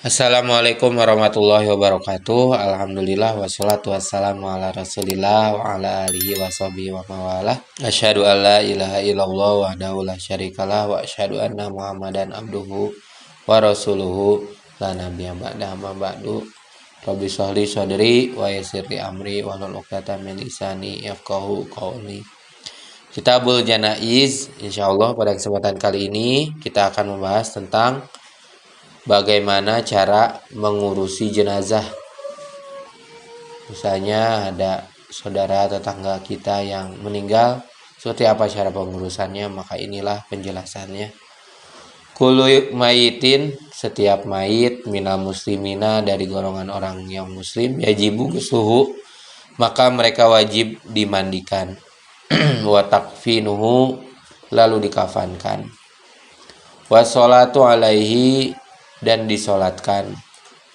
Assalamualaikum warahmatullahi wabarakatuh. Alhamdulillah wassalatu wassalamu ala Rasulillah wa ala alihi washabihi wa mawalah. Asyhadu an la ilaha illallah wahdahu la syarikalah wa asyhadu anna Muhammadan abduhu wa rasuluhu la nabiyya ba'da ma ba'du. Rabbi shrahli sadri wa yassir li amri wa hlul 'uqdatam min lisani yafqahu qawli. Kitabul Janaiz. Insyaallah pada kesempatan kali ini kita akan membahas tentang bagaimana cara mengurusi jenazah. Misalnya ada saudara tetangga kita yang meninggal, seperti apa cara pengurusannya, maka inilah penjelasannya. Kullu mayitin, setiap mayit minal muslimina, dari golongan orang yang muslim, yajibu ghusluhu, maka mereka wajib dimandikan. Wa takfinuhu, lalu dikafankan. Wa sholatu alaihi, dan disolatkan.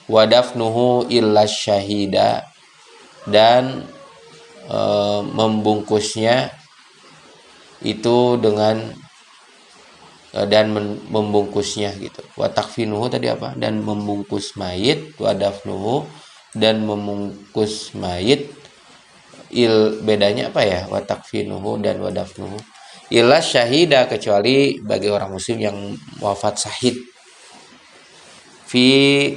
Wadafnuhu illa syahida, dan membungkusnya itu dengan membungkusnya gitu. Watakfinuhu tadi apa? Dan membungkus mayit. Wadafnuhu, dan membungkus mayit. Bedanya apa ya? Watakfinuhu dan wadafnuhu. Illa syahida, kecuali bagi orang muslim yang wafat syahid. Fi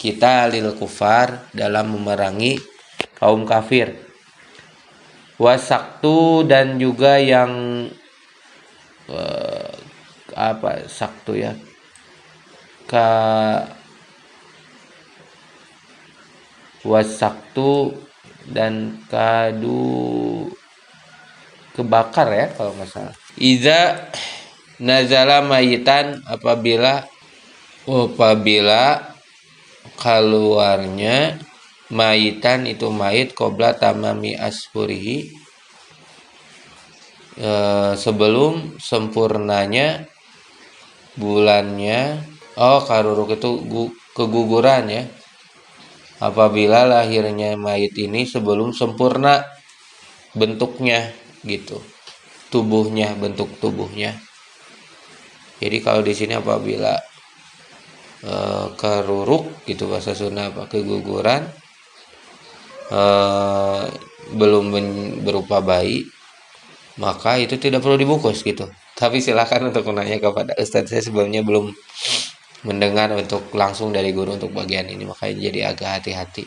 kita lil kufar, dalam memerangi kaum kafir. Wasaktu, dan juga yang saktu ya, wasaktu dan kadu kebakar ya kalau nggak salah. Iza nazala mayitan, apabila keluarnya mayitan itu mayit qabla tamami ashurihi, sebelum sempurnanya bulannya. Karuruk itu keguguran ya. Apabila lahirnya mayit ini sebelum sempurna bentuknya gitu, tubuhnya, bentuk tubuhnya. Jadi kalau di sini apabila keruruk gitu bahasa Sunda, keguguran, belum berupa bayi, maka itu tidak perlu dibungkus gitu. Tapi silakan untuk menanya kepada Ustadz, saya sebelumnya belum mendengar untuk langsung dari guru untuk bagian ini, makanya jadi agak hati-hati.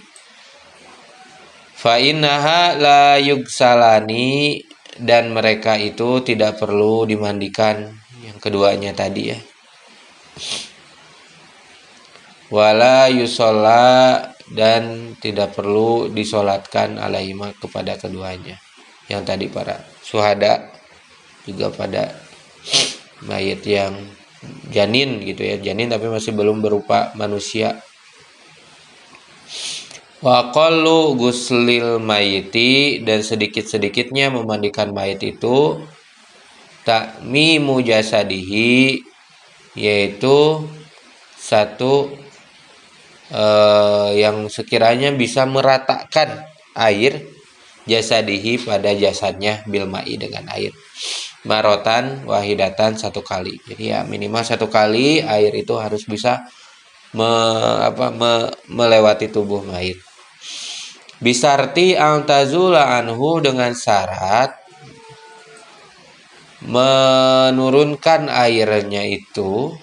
Fa innaha la yugsalani, dan mereka itu tidak perlu dimandikan, yang keduanya tadi ya. Wala yusolla, dan tidak perlu disolatkan alaihima, kepada keduanya. Yang tadi para syuhada, juga pada mayit yang janin gitu ya, janin tapi masih belum berupa manusia. Wa qallu guslil mayiti, dan sedikit-sedikitnya memandikan mayit itu ta'mimu jasadihi, yaitu satu yang sekiranya bisa meratakan air jasadihi, pada jasadnya, bil ma'i, dengan air, marotan wahidatan, satu kali. Jadi ya minimal satu kali air itu harus bisa melewati tubuh mayit. Bisarti antazula anhu, dengan syarat menurunkan airnya itu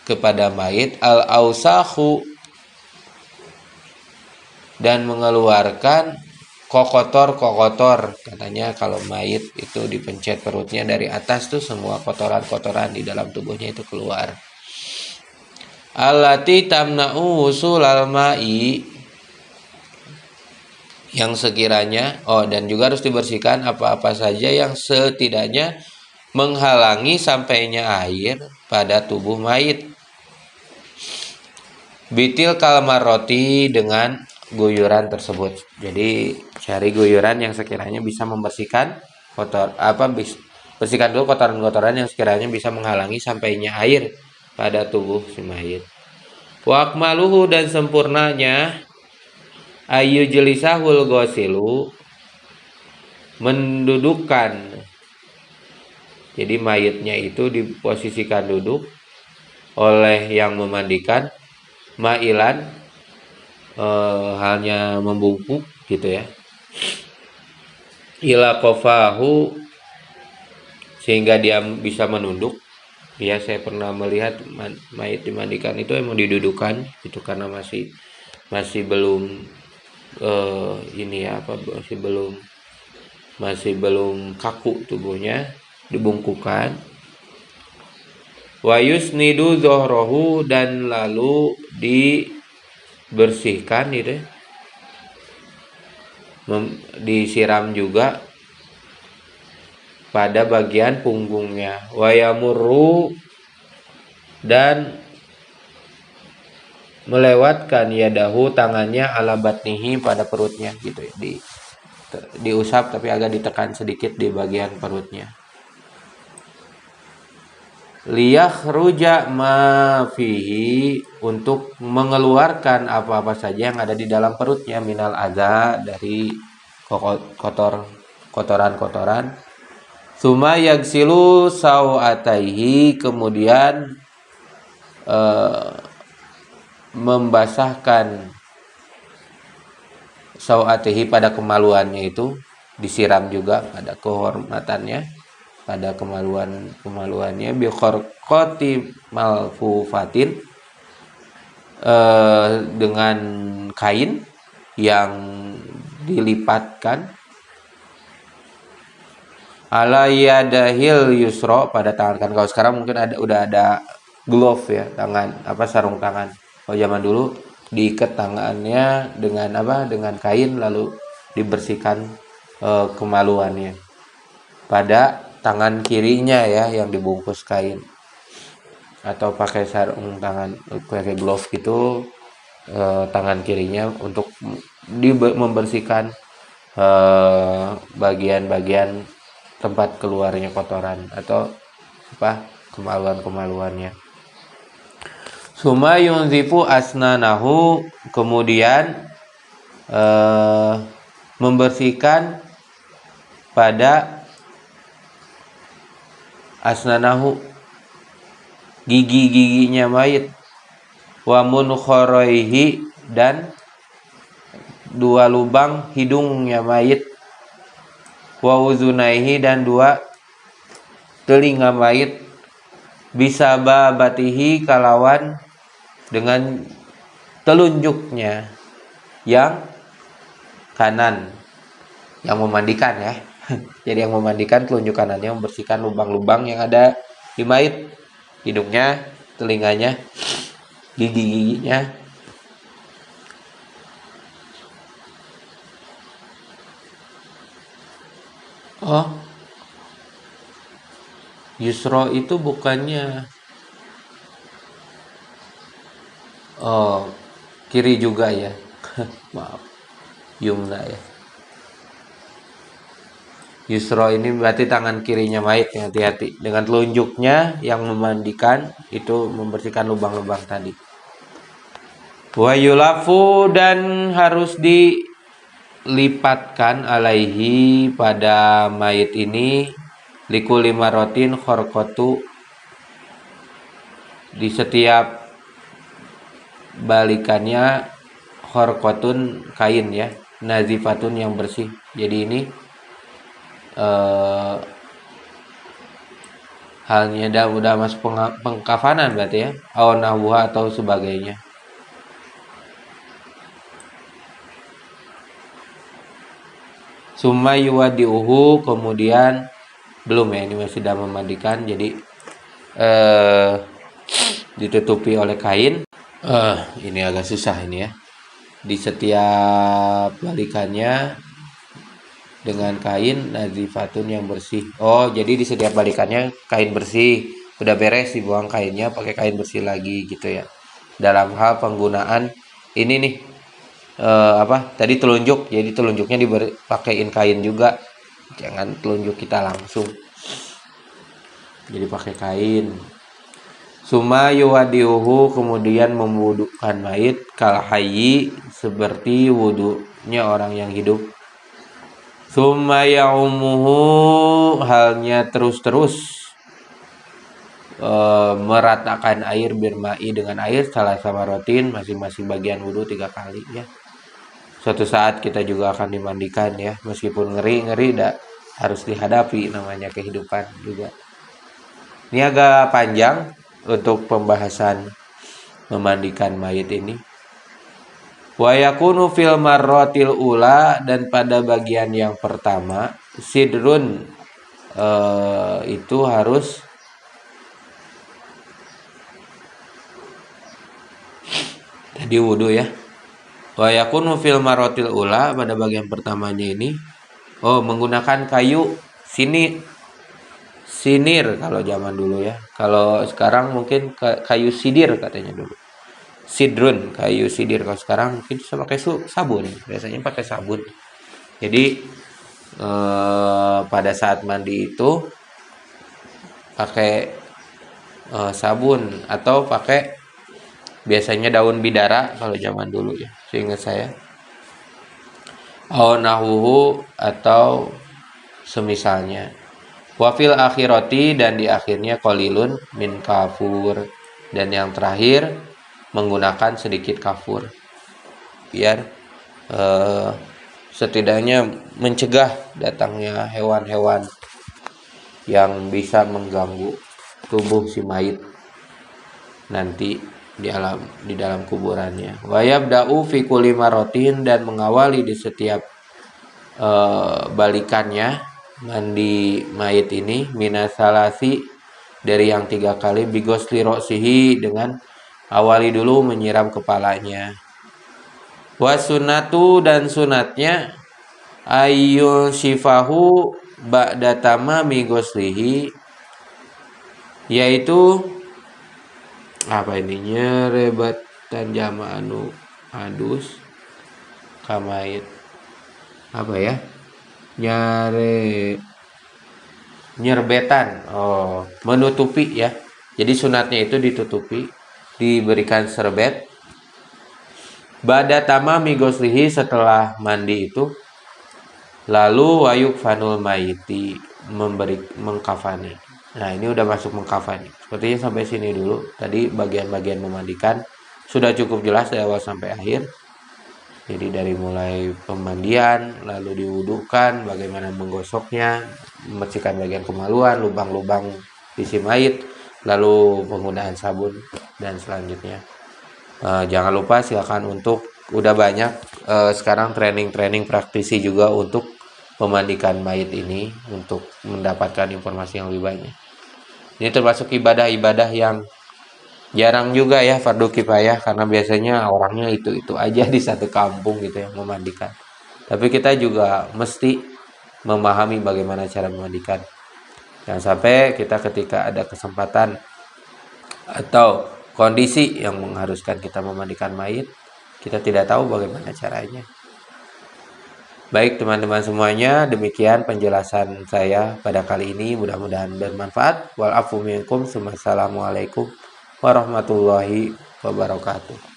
kepada mayit, al ausahu, dan mengeluarkan kokotor. Katanya kalau mayit itu dipencet perutnya dari atas tuh semua kotoran-kotoran di dalam tubuhnya itu keluar. Allati tamna'u wusulal ma'i, yang sekiranya dan juga harus dibersihkan apa-apa saja yang setidaknya menghalangi sampainya air pada tubuh mayit. Bitil kalmaroti, dengan guyuran tersebut. Jadi cari guyuran yang sekiranya bisa membersihkan bersihkan dulu kotoran-kotoran yang sekiranya bisa menghalangi sampainya air pada tubuh si mayit. Wa akmaluhu, dan sempurnanya ayu jelisahul gosilu, mendudukkan. Jadi mayitnya itu diposisikan duduk oleh yang memandikan, mailan, halnya membungkuk gitu ya, ila kofahu, sehingga dia bisa menunduk. Ya, saya pernah melihat mayat dimandikan itu emang didudukan itu karena masih belum ini ya apa masih belum kaku tubuhnya, dibungkukan. Wa yusnidu zohrohu, dan lalu dibersihkan gitu, disiram juga pada bagian punggungnya. Wa yamurru, dan melewatkan yadahu, tangannya, ala batnihi, pada perutnya gitu ya, diusap tapi agak ditekan sedikit di bagian perutnya. Liyakhruja ma fihi, untuk mengeluarkan apa-apa saja yang ada di dalam perutnya, minal adza, dari kotoran-kotoran. Suma yagsilu sawataihi, kemudian membasahkan sawatihi, pada kemaluannya itu, disiram juga pada kehormatannya, pada kemaluannya, bi kharqati malfufatin, dengan kain yang dilipatkan, ala yadahil yusro, pada tangan kan. Kalau sekarang mungkin udah ada glove ya, tangan apa, sarung tangan. Kalau zaman dulu diikat tangannya dengan kain, lalu dibersihkan kemaluannya pada tangan kirinya ya, yang dibungkus kain, atau pakai sarung tangan, pakai glove gitu, tangan kirinya untuk membersihkan bagian-bagian tempat keluarnya kotoran atau apa, kemaluannya. Suma yunzifu asnanahu, kemudian membersihkan pada asnanahu, gigi-giginya mayit, wa munkhoroihi, dan dua lubang hidungnya mayit, wa uzunaihi, dan dua telinga mayit, bisa babatihi, kalawan dengan telunjuknya yang kanan, yang memandikan ya. Jadi yang memandikan telunjuk kanannya membersihkan lubang-lubang yang ada di mayit, hidungnya, telinganya, gigi-giginya. Oh, yusro itu bukannya kiri juga ya. Maaf, yumna ya. Yusro ini berarti tangan kirinya mayit ya, hati-hati. Dengan telunjuknya yang memandikan itu membersihkan lubang-lubang tadi. Wa yulafu, dan harus dilipatkan, alaihi, pada mayit ini, likuli marotin khorkotu, di setiap balikannya, khorkotun, kain ya, nazifatun, yang bersih. Jadi ini halnya udah masuk pengkafanan berarti ya, awanahwa atau sebagainya. Summa yuwadiuhu, kemudian belum ya, ini masih dalam memandikan, jadi ditutupi oleh kain. Ini agak susah ini ya, di setiap balikannya dengan kain nazifatun, yang bersih. Oh, jadi di setiap balikannya kain bersih, udah beres dibuang kainnya, pakai kain bersih lagi gitu ya. Dalam hal penggunaan ini nih, apa tadi, telunjuk, jadi telunjuknya dipakein kain juga, jangan telunjuk kita langsung, jadi pakai kain. Suma yuwadiuhu, kemudian memwudukan mayit, kal hayyi, seperti wudunya orang yang hidup. Summa ya'umuhu, halnya terus-terus meratakan air birmai dengan air salah sama rotin masing-masing bagian wudhu 3 kali ya. Suatu saat kita juga akan dimandikan ya, meskipun ngeri harus dihadapi, namanya kehidupan juga. Ini agak panjang untuk pembahasan memandikan mayit ini. Wa yakunu fil marratil ula, dan pada bagian yang pertama sidrun itu harus tadi wudhu ya. Wa yakunu fil marratil ula, pada bagian pertamanya ini menggunakan kayu sinir kalau zaman dulu ya. Kalau sekarang mungkin kayu sidir katanya dulu. Sidrun, kayu sidir. Kalau sekarang mungkin bisa pakai sabun. Biasanya pakai sabun. Jadi pada saat mandi itu pakai sabun atau pakai biasanya daun bidara kalau zaman dulu ya, seingat saya. Nahuhu atau semisalnya. Wafil akhirati, dan di akhirnya kolilun min kafur, dan yang terakhir menggunakan sedikit kafur biar setidaknya mencegah datangnya hewan-hewan yang bisa mengganggu tubuh si mayit nanti di dalam kuburannya. Wayabda'u fi kulli marotin, dan mengawali di setiap balikannya mandi mayit ini minasalasi, dari yang 3 kali, bigosli roksihi, dengan awali dulu menyiram kepalanya. Wasunatu, dan sunatnya ayyul shifahu ba'da tamami goslihi, yaitu apa ini, nyerebatan jama anu adus kamait, apa ya, nyerbetan, menutupi ya. Jadi sunatnya itu ditutupi, diberikan serbet. Ba'da tamami goslihi, setelah mandi itu. Lalu wayuk fanul mayiti, mengkafani. Nah, ini udah masuk mengkafani. Sepertinya sampai sini dulu. Tadi bagian-bagian memandikan sudah cukup jelas dari awal sampai akhir. Jadi dari mulai pemandian, lalu diwudukan, bagaimana menggosoknya, membersihkan bagian kemaluan, lubang-lubang di si mayit, lalu penggunaan sabun, dan selanjutnya. Jangan lupa silakan untuk udah banyak sekarang training praktisi juga untuk memandikan mayit ini untuk mendapatkan informasi yang lebih banyak. Ini termasuk ibadah-ibadah yang jarang juga ya, fardu kifayah, karena biasanya orangnya itu aja di satu kampung gitu yang memandikan. Tapi kita juga mesti memahami bagaimana cara memandikan. Jangan sampai kita ketika ada kesempatan atau kondisi yang mengharuskan kita memandikan mayit, kita tidak tahu bagaimana caranya. Baik teman-teman semuanya, demikian penjelasan saya pada kali ini, mudah-mudahan bermanfaat. Wal afu minkum, wassalamualaikum warahmatullahi wabarakatuh.